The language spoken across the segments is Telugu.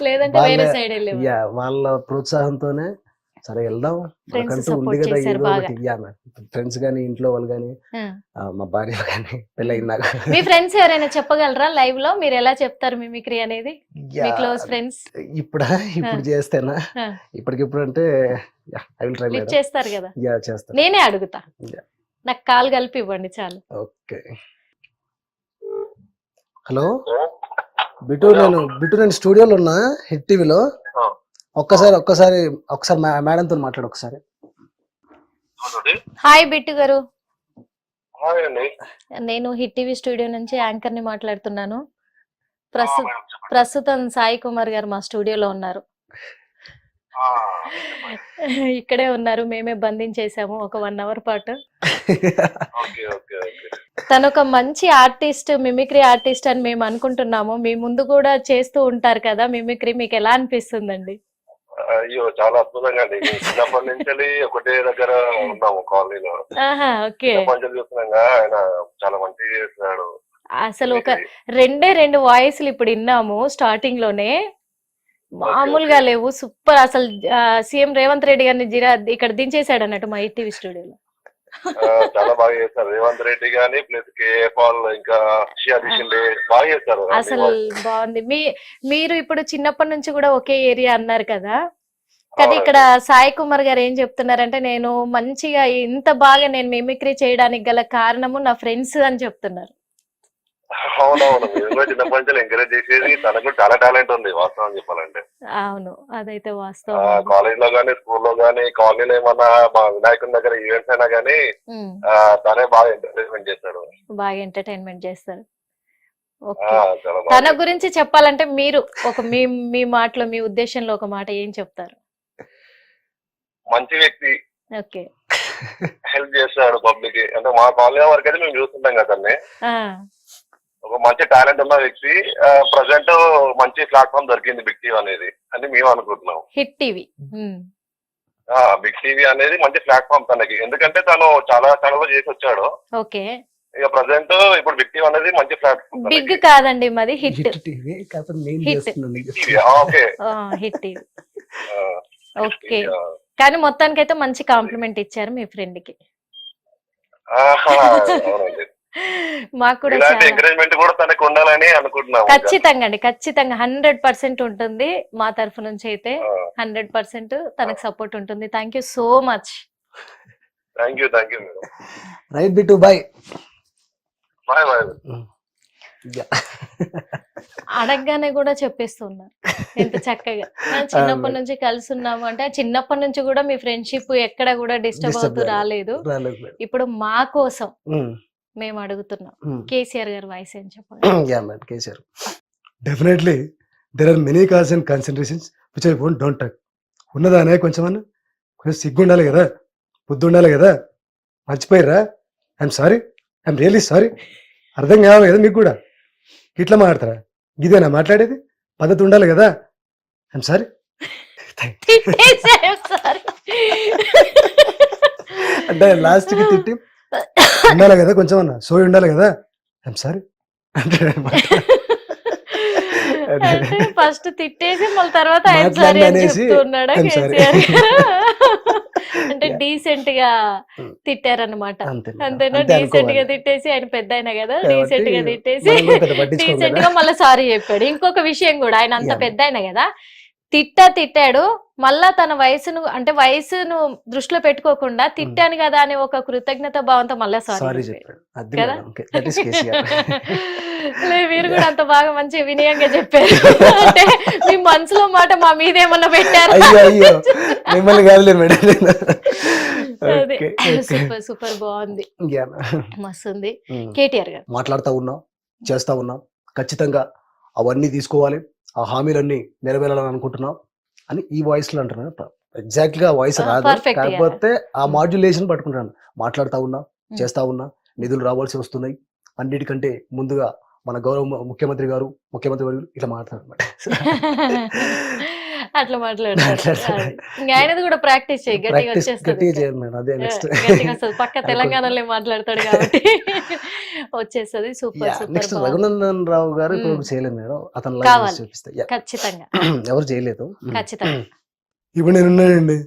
లేదంటే వాళ్ళ వేరే సైడ్ వెళ్ళేవారు. వాళ్ళ ప్రోత్సాహంతోనే సరే వెళ్దాం, ఫ్రెండ్స్ మనకంటూ ఉంది సపోర్ట్ కదా చేశారు ఏదో బాగా. ఒకటి. ఫ్రెండ్స్ కానీ, ఇంట్లో వాళ్ళు కానీ, మా భార్య కానీ పెళ్ళయిందాక. మీ ఫ్రెండ్స్ ఎవరైనా చెప్పగలరా లైవ్ లో మీరు ఎలా చెప్తారు మిమిక్రీ అనేది? మీ క్లోజ్ ఫ్రెండ్స్ ఇప్పుడు చేస్తేనా, ఇప్పటికిప్పుడు అంటే I will try lift madam. చేస్తారు కదా, చేస్తాను. నేనే అడుగుతా, నాకు కాల్ కలిపి ఇవ్వండి చాలు. ఓకే. హలో బిటు, నేను స్టూడియోలో ఉన్నా, హిట్ టీవీలో. ఒక్కసారి మేడంతో మాట్లాడు ఒకసారి. హాయ్ బిట్టు గారు, నేను హిట్ టీవీ స్టూడియో నుంచి యాంకర్ ని మాట్లాడుతున్నాను. ప్రస్తుతం సాయి కుమార్ గారు మా స్టూడియోలో ఉన్నారు. ఇక్కడే ఉన్నారు, మేమే బంధించేసాము ఒక 1 hour పాటు. తను ఒక మంచి ఆర్టిస్ట్, మిమిక్రీ ఆర్టిస్ట్ అని మేము అనుకుంటున్నాము. మీ ముందు కూడా చేస్తూ ఉంటారు కదా మిమిక్రీ, మీకు ఎలా అనిపిస్తుందండి? అయ్యో, చాలా అద్భుతంగా అండి. చిన్నప్పటి నుంచి ఒకటే దగ్గర ఉన్నాము కాలనీలో. పంచులు చూస్తున్నాగా, ఆయన చాలా మంచిగా చేస్తున్నాడు. అసలు ఒక 2 వాయిస్లు ఇప్పుడు విన్నాము స్టార్టింగ్ లోనే, మామూలుగా లేవు, సూపర్. అసలు సీఎం రేవంత్ రెడ్డి గారిని ఇక్కడ దించేశాడు అన్నట్టు మా ఈటీవీ స్టూడియోలో. చాలా బాగా చేస్తారు రేవంత్ రెడ్డి గాని, ప్లస్ కేపాల్, ఇంకా బాగా చేస్తారు. అసలు బాగుంది. మీరు ఇప్పుడు చిన్నప్పటి నుంచి కూడా ఒకే ఏరియా అన్నారు కదా, కానీ ఇక్కడ సాయి కుమార్ గారు ఏం చెప్తున్నారంటే, నేను మంచిగా ఇంత బాగా నేను మిమిక్రీ చేయడానికి గల కారణము నా ఫ్రెండ్స్ అని చెప్తున్నారు. అవునవును, చిన్నప్పటి నుంచి ఎంకరేజ్ చేసేది. తనకు చాలా టాలెంట్ ఉంది వాస్తవం చెప్పాలంటే. అవును, అదైతే వాస్తవం. కాలేజ్ లో గానీ, స్కూల్లో గానీ, కాలనీలో ఏమన్నా మా వినాయకుని దగ్గర ఈవెంట్స్ అయినా గానీ తనే బాగా ఎంటర్టైన్మెంట్ చేస్తారు. తన గురించి చెప్పాలంటే మీరు ఒక మీ మాటలో, మీ ఉద్దేశంలో ఒక మాట ఏం చెప్తారు? మంచి వ్యక్తి, ఓకే, హెల్ప్ చేస్తాడు పబ్లిక్. అంటే మా కాలనీ వరకు అయితే మేము చూస్తుంటాం కదా, ఒక మంచి టాలెంట్ ఉన్న వ్యక్తి. ప్రజెంట్ మంచి ప్లాట్ఫామ్ దొరికింది బిగ్ టీవీ అనేది అని మేము అనుకుంటున్నాం. హిట్ టీవీ, బిగ్ టీవీ అనేది మంచి ప్లాట్ఫామ్ తనకి, ఎందుకంటే తను చాలా ఛానల్ చేసి వచ్చాడు. ఓకే, ఇక ప్రజెంట్ ఇప్పుడు బిగ్ టీవీ అనేది మంచి ప్లాట్ఫామ్. బిగ్ కాదండి మాది hit TV. Hit TV. Okay, కానీ మొత్తానికి అయితే మంచి కాంప్లిమెంట్ ఇచ్చారు మీ ఫ్రెండ్ కి. మాకు కూడా ఎంకరేజ్మెంట్ కూడా తనకు ఉండాలని అనుకుంటున్నాం. ఖచ్చితంగా అండి, ఖచ్చితంగా 100% ఉంటుంది. మా తరఫు నుంచి అయితే 100% తనకు సపోర్ట్ ఉంటుంది. Thank you so much. Thank you. Right Bittu, bye. అడగగానే కూడా చెప్పేస్తున్నారు ఎంత చక్కగా. చిన్నప్పటి నుంచి కలిసి ఉన్నాము అంటే, చిన్నప్పటి నుంచి కూడా మీ ఫ్రెండ్షిప్ ఎక్కడ కూడా డిస్టర్బ్ అవుతూ రాలేదు. ఇప్పుడు మా కోసం మేము అడుగుతున్నాం, కేసీఆర్ గారి వాయిస్ ఏం చెప్పండి? KCR, definitely there are many cause and concentrations which I won't don't talk. ఉన్నదానే కొంచెం సిగ్గు ఉండాలి కదా, బుద్ధి ఉండాలి కదా. మర్చిపోయారా? I'm sorry, I'm really sorry. అర్థం కావాలి కదా మీకు కూడా. ఇట్లా మాట్లాడతారా? ఇదేనా మాట్లాడేది? పద్ధతి ఉండాలి కదా. ఐఎమ్ సారీ అంటే లాస్ట్కి తిట్టి ఉండాలి కదా, కొంచెం అన్న సోయి ఉండాలి కదా. ఐఎమ్ సారీ అంటే ఫస్ట్ తిట్టేసి మళ్ళీ తర్వాత అంటే డీసెంట్ గా తిట్టారనమాట. అంతేనా? డీసెంట్ గా తిట్టేసి, ఆయన పెద్ద అయినా కదా, డీసెంట్ గా తిట్టేసి డీసెంట్ గా మళ్ళీ సారీ చెప్పాడు. ఇంకొక విషయం కూడా, ఆయన అంత పెద్ద అయినా కదా తిట్టాడు, మళ్ళా తన వయసును అంటే వయసును దృష్టిలో పెట్టుకోకుండా తిట్టాను కదా అని ఒక కృతజ్ఞత భావంతో మళ్ళీ సారీ చెప్పాడు కదా. మీరు కూడా అంత బాగా మంచి వినయంగా చెప్పారు. అంటే మీ మనసులో మాట మా మీద ఏమన్నా పెట్టారు? సూపర్ సూపర్, బాగుంది, మస్తుంది. కేటీఆర్ గారు మాట్లాడుతూ ఉన్నాం, చేస్తా ఉన్నాం. ఖచ్చితంగా అవన్నీ తీసుకోవాలి, ఆ హామీలన్నీ నెరవేరాలని అనుకుంటున్నాం అని ఈ వాయిస్ లో అంటున్నాను. ఎగ్జాక్ట్ గా వాయిస్ రాదు, కాకపోతే ఆ మాడ్యులేషన్ పట్టుకుంటాను. మాట్లాడుతూ ఉన్నా, చేస్తా ఉన్నా, నిధులు రావాల్సి వస్తున్నాయి. అన్నిటికంటే ముందుగా మన గౌరవ ముఖ్యమంత్రి గారు ఇట్లా మాట్లాడమాట. అట్లా మాట్లాడతారు. మాట్లాడతారు. అది. ఇంక ఆయనది కూడా ప్రాక్టీస్ చేయి, గట్టిగా ప్రాక్టీస్ వచ్చేస్తుంది. గట్టిగా చేయాలి మేడం, అదే నెక్స్ట్. గట్టిగా వస్తుంది, పక్క తెలంగాణలో మాట్లాడతాడు కాబట్టి వచ్చేస్తుంది. సూపర్ సూపర్ నెక్స్ట్ బాగుంది. రఘునందన్ రావు గారు ఇప్పుడు మ్మ్. చేయలేదు మేడం, అతను కావాలి. చూపిస్తా. ఖచ్చితంగా ఎవరు చేయలేదు. ఖచ్చితంగా. ఇప్పుడు నేను ఉన్నానండి,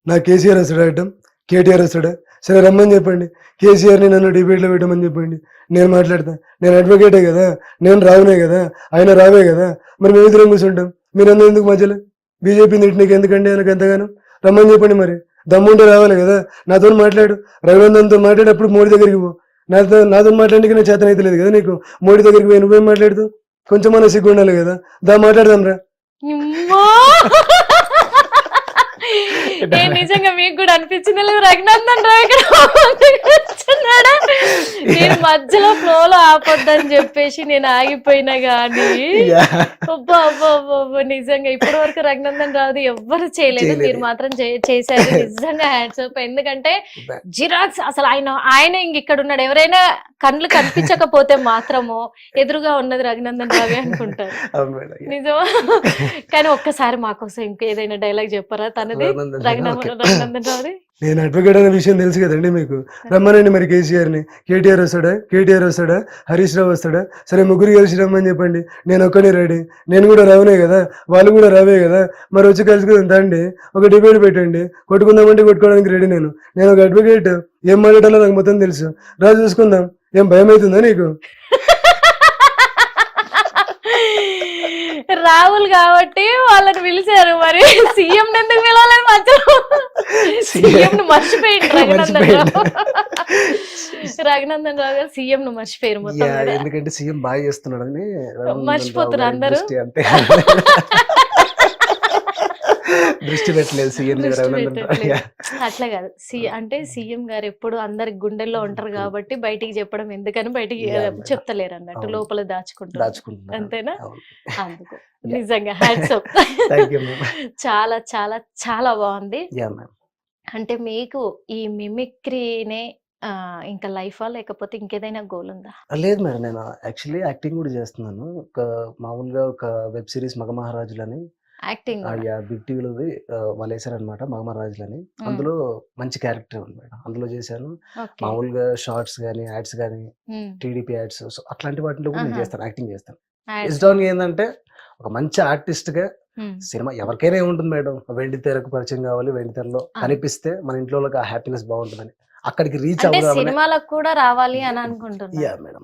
నా కేసీఆర్ వస్తాడా అడ్డం, కేటీఆర్ వస్తాడా? సరే రమ్మని చెప్పండి, కేసీఆర్ని నన్ను డిబేట్లో పెట్టమని చెప్పండి, నేను మాట్లాడతా. నేను అడ్వకేటే కదా, నేను రావునే కదా, ఆయన రావే కదా, మరి మేము ఇద్దరం కూర్చుంటాం, మీరందరూ ఎందుకు మధ్యలో? బీజేపీ నీకు ఎందుకండి ఆయనకు ఎంతగానో? రమ్మని చెప్పండి, మరి దమ్ముంటే రావాలి కదా, నాతో మాట్లాడు. రఘునందన్తో మాట్లాడేటప్పుడు మోడీ దగ్గరికి పో. నాతో మాట్లాడడానికి నా చేతన అయితే లేదు కదా నీకు, మోడీ దగ్గరికి పోయి నువ్వేం మాట్లాడుతూ? కొంచెం మన సిగ్గు ఉండాలి కదా, దా మాట్లాడదాం రా. అమ్మా! నిజంగా మీకు కూడా అనిపించింది లేదు రఘునందన్ రావు ఇక్కడ కూర్చున్నాడా? నేను మధ్యలో ఫ్లోలో ఆపొద్దని చెప్పేసి నేను ఆగిపోయినా గానీ అబ్బా అబ్బా అబ్బా, నిజంగా ఇప్పటి వరకు రఘునందన్ రావుది ఎవ్వరు చేయలేదు, మీరు మాత్రం చేశారు. నిజంగా హ్యాట్స్ ఆఫ్. ఎందుకంటే జిరాక్స్ అసలు ఆయన ఇంక ఇక్కడ ఉన్నాడు, ఎవరైనా కళ్ళు కనిపించకపోతే మాత్రము ఎదురుగా ఉన్నది రఘునందన్ రావే అనుకుంటారు. నిజమా? కానీ ఒక్కసారి మాకోసం ఇంకేదైనా డైలాగ్ చెప్పారా తనది, రఘునందన్ రావుది? నేను అడ్వకేట్ అనే విషయం తెలుసు కదండి మీకు. రమ్మనండి మరి కేసీఆర్ని. కేటీఆర్ వస్తాడా, హరీష్ రావు వస్తాడా? సరే ముగ్గురు కలిసి రమ్మని చెప్పండి, నేను ఒక్కనే రెడీ. నేను కూడా రావనే కదా, వాళ్ళు కూడా రావే కదా, మరి వచ్చి కలుసుకుందాం తండి, ఒక డిబేట్ పెట్టండి, కొట్టుకుందామంటే కొట్టుకోవడానికి రెడీ. నేను ఒక అడ్వకేట్, ఏం మాట్లాడాలో నాకు మొత్తం తెలుసు, రా చూసుకుందాం. ఏం భయం అవుతుందా నీకు? రాహుల్ కాబట్టి వాళ్ళని పిలిచారు, మరి సీఎం ఎందుకు పిలవాలని మధ్యలో సీఎం ను మర్చిపోయింది రఘునందన్ రావు. రఘునందన్ రావు గారు సీఎం ను మర్చిపోయారు మొత్తం మీద. ఎందుకంటే సీఎం బాగా చేస్తున్నాడని మర్చిపోతున్నారు అందరూ. దృష్టి పెట్టలేదు సీఎం. అట్లా కాదు, అంటే సీఎం గారు ఎప్పుడు అందరి గుండెల్లో ఉంటారు కాబట్టి బయటికి చెప్పడం ఎందుకని బయటికి చెప్తలేరు అన్నట్టు, లోపల దాచుకుంటారు అంతేనా? అందుకు నిజంగా హ్యాట్స్ ఆఫ్. చాలా చాలా చాలా బాగుంది. అంటే మీకు ఈ మిమిక్రీనే ఇంకా లైఫా లేకపోతే ఇంకేదైనా గోల్ ఉందా? లేదు మేడం, నేను యాక్చువల్లీ యాక్టింగ్ కూడా చేస్తున్నాను. మామూలుగా ఒక వెబ్ సిరీస్ మగమహారాజులని యాక్టింగ్ బిగ్ టీవీలోది వాళ్ళు వేసారనమాట, మగమహారాజులని. అందులో మంచి క్యారెక్టర్ ఉంది మేడం, అందులో చేశాను. మామూలుగా షార్ట్స్ కానీ యాడ్స్ కానీ టీడీపీ యాడ్స్ అట్లాంటి వాటిలో కూడా నేను చేస్తాను, యాక్టింగ్ చేస్తాను. ఇష్టం ఏంటంటే ఒక మంచి ఆర్టిస్ట్ గా సినిమా ఎవరికైనా ఏముంటుంది మేడం, వెండి తెరకు పరిచయం కావాలి, వెండి తెరలో కనిపిస్తే మన ఇంట్లో ఆ హ్యాపీనెస్ బాగుంటుందని, అక్కడికి రీచ్ అవ్వాలి, సినిమాలకు కూడా రావాలి అని అనుకుంటున్నా మేడం.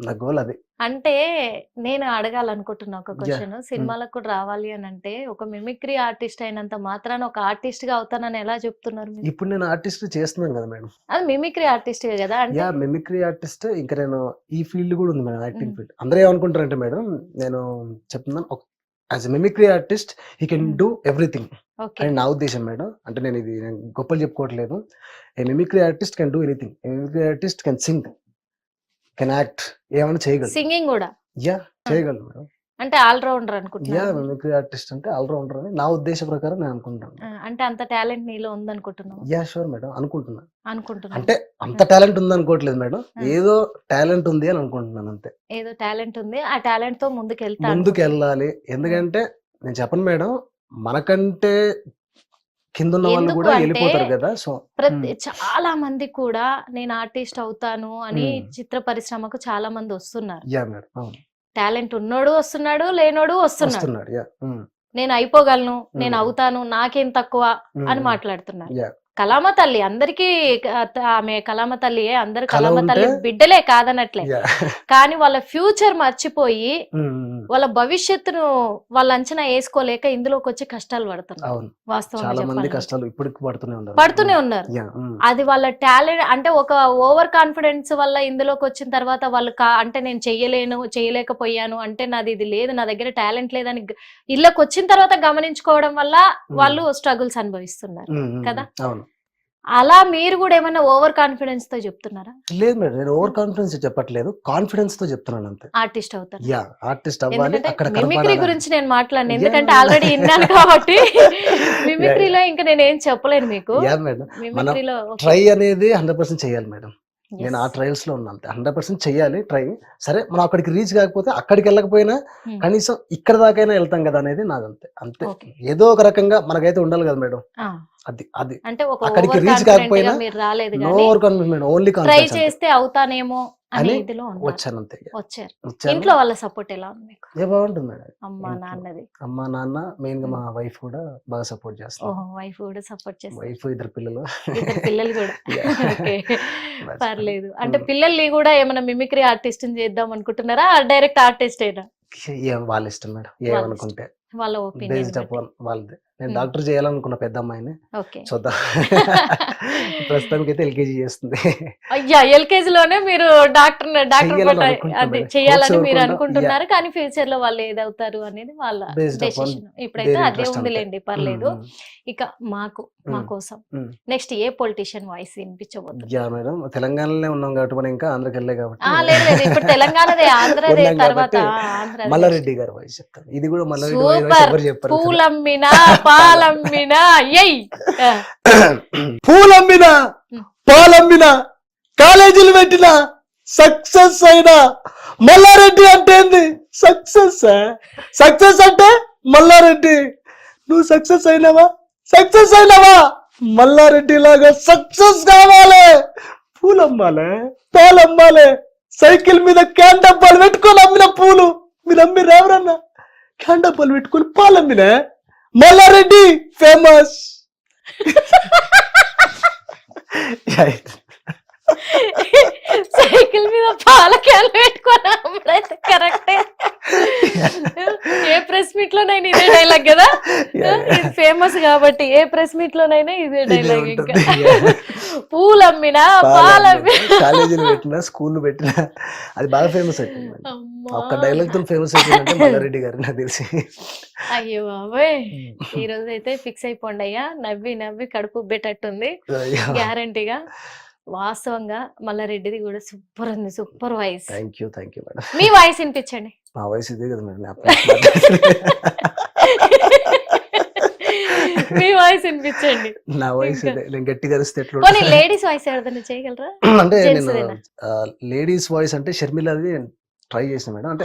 నా గోల్ అది. అంటే నేను అడగాలనుకుంటున్నా ఒక క్వశ్చన్, సినిమాలకు కూడా రావాలి అని అంటే ఒక మిమిక్రీ ఆర్టిస్ట్ అయినంత మాత్రాన ఒక ఆర్టిస్ట్ గా అవుతానని ఎలా చెప్తున్నారు? ఇప్పుడు నేను ఆర్టిస్ట్ చేస్తున్నాను కదా మేడం, అది మిమిక్రీ ఆర్టిస్ట్ కదా. అంటే మిమిక్రీ ఆర్టిస్ట్. ఇంకా నేను ఈ ఫీల్డ్ కూడా ఉంది మేడం, యాక్టింగ్ ఫీల్డ్. అందరూ ఏమనుకుంటారంటే మేడం, నేను చెప్తున్నాను as a mimicry artist he can do everything అని నా ఉద్దేశం మేడం. అంటే నేను గొప్పలు చెప్పుకోవట్లేదు. A mimicry artist can do anything. A mimicry artist can sing, can act, ఏమైనా చేయగలరు. సింగింగ్ కూడా చేయగలరు మేడం. అంటే ఆల్రౌండర్ అనుకుంటున్నాను. మిమిక్రీ ఆర్టిస్ట్ అంటే ఆల్రౌండర్ అని నా ఉద్దేశం ప్రకారం నేను అనుకుంటాను. అంటే అంత టాలెంట్ నీలో ఉందనుకుంటున్నాను. షూర్ మేడం, అనుకుంటున్నా. అంటే అంత టాలెంట్ ఉంది అనుకోవట్లేదు మేడం, ఏదో టాలెంట్ ఉంది అని అనుకుంటున్నాను అంతే. ఏదో టాలెంట్ ఉంది, ఆ టాలెంట్ తో ముందుకు వెళ్ళాలి. ఎందుకంటే నేను చెప్పను మేడం, మనకంటే కింద ఉన్న వాళ్ళు కూడా వెళ్ళిపోతారు కదా. సో చాలా మంది కూడా నేను ఆర్టిస్ట్ అవుతాను అని చిత్ర పరిశ్రమకు చాలా మంది వస్తున్నారు. టాలెంట్ ఉన్నోడు వస్తున్నాడు, లేనోడు వస్తున్నాడు. నేను అయిపోగలను, నేను అవుతాను, నాకేం తక్కువ అని మాట్లాడుతున్నారు. కళామ తల్లి అందరికి, ఆమె కళామ తల్లియే, అందరు కళామ తల్లి బిడ్డలే కాదనట్లే, కానీ వాళ్ళ ఫ్యూచర్ మర్చిపోయి వాళ్ళ భవిష్యత్తును వాళ్ళ అంచనా వేసుకోలేక ఇందులోకి వచ్చి కష్టాలు పడుతున్నారు. వాస్తవం పడుతూనే ఉన్నారు. అది వాళ్ళ టాలెంట్. అంటే ఒక ఓవర్ కాన్ఫిడెన్స్ వల్ల ఇందులోకి వచ్చిన తర్వాత వాళ్ళు అంటే నేను చేయలేకపోయాను, అంటే నాది ఇది లేదు, నా దగ్గర టాలెంట్ లేదని ఇళ్ళకి వచ్చిన తర్వాత గమనించుకోవడం వల్ల వాళ్ళు స్ట్రగుల్స్ అనుభవిస్తున్నారు కదా. అలా మీరు కూడా ఏమైనా ఓవర్ కాన్ఫిడెన్స్ తో చెప్తున్నారా? లేదు మేడం, నేను ఓవర్ కాన్ఫిడెన్స్ చెప్పట్లేదు, కాన్ఫిడెన్స్ తో చెప్తున్నాను అంతే. ఆర్టిస్ట్ అవుతారు. ఆర్టిస్ట్ అవ్వాలి. మిమిక్రీ గురించి నేను మాట్లాడను, ఎందుకంటే ఆల్రెడీ విన్నాను కాబట్టి. మిమిక్రీలో ఇంకా నేను ఏం చెప్పలేను మీకు. మిమిక్రీలో ట్రై అనేది 100% చేయాలి మేడం. నేను ఆ ట్రయల్స్ లో ఉన్నా అంతే. 100% చెయ్యాలి ట్రై. సరే మనం అక్కడికి రీచ్ కాకపోతే అక్కడికి వెళ్ళకపోయినా కనీసం ఇక్కడ దాకైనా వెళ్తాం కదా అనేది నాది అంతే. అంతే ఏదో ఒక రకంగా మనకైతే ఉండాలి కదా మేడం. అది అది అంటే అక్కడికి రీచ్ కాకపోయినా మీరు రాలేదు no over confidence, only try confidence చేస్తే అవుతానేమో అని ఇదిలో వచ్చాను అంతే. వచ్చారు. ఇంట్లో వాళ్ళ సపోర్ట్ ఎలా ఉంది మీకు? ఏ బాగుంటుంది మేడం. అమ్మా నాన్నది? అమ్మా నాన్న మెయిన్ గా మా వైఫ్ కూడా బాగా సపోర్ట్ చేస్తారు. వైఫ్ కూడా సపోర్ట్ చేస్తారు. వైఫ్, 2 పిల్లలు. 2 పిల్లలు కూడా. పర్లేదు. అంటే పిల్లల్ని కూడా ఏమైనా మిమిక్రీ ఆర్టిస్ట్ చేద్దాం అనుకుంటున్నారా, డైరెక్ట్ ఆర్టిస్ట్ అయినా? వాళ్ళ ఇష్టం మేడం, ఏమనుకుంటే వాళ్ళ ఒపీనియన్ వాళ్ళది. నేను డాక్టర్ చేయాలనుకున్న పెద్ద అమ్మాయిని ఓకే చూద్దాం. ప్రస్తుతానికి అయితే ఎల్కేజీ చేస్తుంది. అయ్యా ఎల్కేజీ లోనే మీరు డాక్టర్ అది చేయాలని మీరు అనుకుంటున్నారు, కానీ ఫ్యూచర్ లో వాళ్ళు ఏదవుతారు అనేది వాళ్ళ డెసిషన్. ఇప్పుడైతే అదే ఉందిలేండి, పర్లేదు. ఇక మా కోసం నెక్స్ట్ ఏ పొలిటీషియన్ వాయిస్ వినిపించబోతుంది? మేడం తెలంగాణలోనే ఉన్నాం కాబట్టి మనం ఇంకా ఆంధ్రకి వెళ్ళే కాబట్టి లేదు ఇప్పుడు తెలంగాణదే, ఆంధ్రదే తర్వాత మల్లారెడ్డి గారి వాయిస్ చెప్తాను. ఇది కూడా మల్లారెడ్డి ఎవరు చెప్పారు? పూలమ్మినా పాలమ్మినా పూలమ్మినా పాలమ్మినా కాలేజీలు పెట్టినా సక్సెస్ అయినా మల్లారెడ్డి అంటే ఏంది? సక్సెస్. సక్సెస్ అంటే మల్లారెడ్డి. నువ్వు సక్సెస్ అయినావా? సక్సెస్ అయినావా? మల్లారెడ్డి లాగా సక్సెస్ కావాలి. పూలమ్మాలే, పాలమ్మాలే, సైకిల్ మీద క్యాన్ డబ్బాలు పెట్టుకొని అమ్మిన పూలు మీరు అమ్మిరు ఎవరన్నా? క్యాన్ డబ్బాలు పెట్టుకొని పాలు అమ్మిన మల్లారెడ్డి ఫేమస్. సైకిల్ మీద పాల క్యాన్ పెట్టుకొని అమ్ముడైతే కరెక్టే. ఏ ప్రెస్ మీట్ లోనైనా ఇదే డైలాగ్ కదా, ఫేమస్ కాబట్టి ఏ ప్రెస్ మీట్ లోనైనా ఇదే డైలాగ్. ఇంకా పూలు అమ్మినా పాలమ్మినా కాలేజీలు పెట్టినా స్కూల్ పెట్టినా అది బాగా ఫేమస్ అయిపోయింది. ఒక్క డైలాగ్ తో ఫేమస్ అయిపోయిందంటే మల్లారెడ్డి గారు నాకు తెలిసి. అయ్యో బాబోయ్, ఈ రోజు అయితే ఫిక్స్ అయిపోండి అయ్యా. నవ్వి నవ్వి కడుపు ఉబ్బేటట్టుంది గ్యారంటీగా. వాస్తవంగా మల్లారెడ్డిది కూడా సూపర్ ఉంది, super voice. Thank you madam. Me voice వినిపించండి. మా వాయిస్ ఇదే కదా మేడం. మీ వాయిస్ వినిపించండి. నా వాయిస్ ఇదే. నేను గట్టిగా అరిస్తే ఎట్లా? పోనీ లేడీస్ వాయిస్ ఏదైనా చేయగలరా? అంటే నేను లేడీస్ వాయిస్ అంటే షర్మిలది ట్రై చేసిన మేడం. అంటే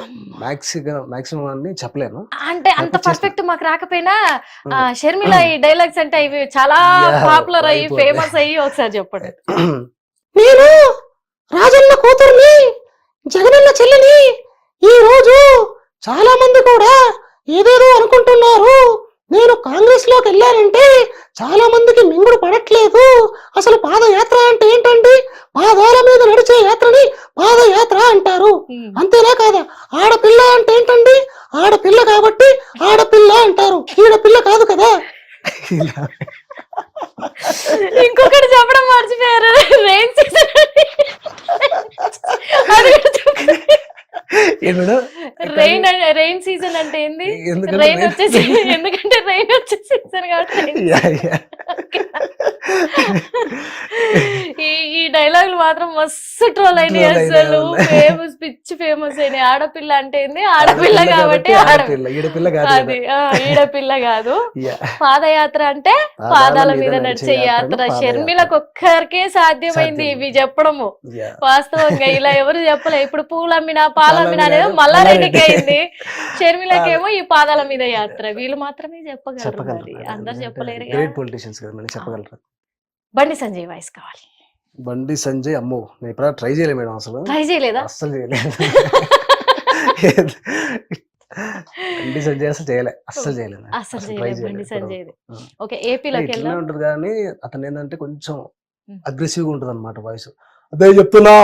మాక్సిమం అని చెప్పలేను, అంటే అంత పర్ఫెక్ట్ మాకు రాకపోయినా షర్మిల ఈ డైలాగ్స్ అంటే ఇవి చాలా పాపులర్ అయ్యి ఫేమస్ అయ్యి ఒకసారి చెప్పండి. నేను రాజన్న కూతుర్ని, జగనన్న చెల్లిని. ఈ రోజు చాలా మంది కూడా ఏదేదో అనుకుంటున్నారు. నేను కాంగ్రెస్ లోకి వెళ్ళానంటే చాలా మందికి మింగుడు పడట్లేదు. అసలు పాదయాత్ర అంటే ఏంటండి? పాదాల మీద నడిచే యాత్రని పాదయాత్ర అంటారు, అంతేనా కాదా? ఆడపిల్ల అంటే ఏంటండి? ఆడపిల్ల కాబట్టి ఆడపిల్ల అంటారు, ఈడపిల్ల కాదు కదా. ఇంకొకటి చెప్పడం మర్చిపోయారు, రెయిన్ సీజన్ అంటే ఏంది? రెయిన్ వచ్చేసి ఎందుకంటే రెయిన్ వచ్చే సీజన్ కాబట్టి. ఈ డైలాగులు మాత్రం మస్తు ట్రోల్ అయినాయి, అసలు ఫేమస్, పిచ్చి ఫేమస్ అయినాయి. ఆడపిల్ల అంటే ఏంది? ఆడపిల్ల కాబట్టి అది ఈడపిల్ల కాదు. పాదయాత్ర అంటే పాదాల మీద నడిచే యాత్ర. షర్మిలకు ఒక్కరికే సాధ్యమైంది ఇవి చెప్పడము. వాస్తవంగా ఇలా ఎవరు చెప్పలే. ఇప్పుడు పూలమ్మినా పాలమ్మినా అనేది మల్లారెడ్డికి అయింది, షర్మిలకేమో ఈ పాదాల మీద యాత్ర. వీళ్ళు మాత్రమే చెప్పగలరు, అందరు చెప్పలేరు. బండి సంజయ్ వాయిస్ కావాలి. బండి సంజయ్ అమ్మో నేను ఇప్పుడు ట్రై చేయలేదు మేడం. అసలు ట్రై చేయలేదా? అస్సలు చేయలేదు. బండి సంజయ్ అసలు చేయలేదు, అస్సలు చేయలేదు. బండి సంజయ్ ఓకే. ఏపీలోకి వెళ్ళి ఉంటుంది కానీ అతను ఏంటంటే కొంచెం అగ్రెసివ్ గా ఉంటుంది అన్నమాట వాయిస్. అదే చెప్తున్నా,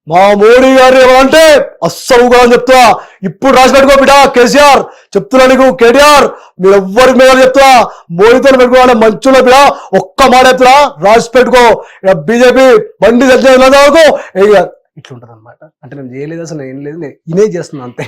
మా మోడీ గారు ఏమంటే అస్సలుగా చెప్తా. ఇప్పుడు రాసి పెట్టుకో బిడ్డ కేసీఆర్, చెప్తున్నా నీకు కేటీఆర్, మీరు ఎవ్వరికి మీద చెప్తా. మోడీతో పెట్టుకోవాలి మంచులో బిడ్డ, ఒక్క మాట చెప్తున్నా, రాసి పెట్టుకో. బీజేపీ బండి సంజయ్ ఇట్లుంటది అనమాట. అంటే నేను చేయలేదు, అసలు ఏం లేదు, నేను ఇనే చేస్తున్నా అంతే.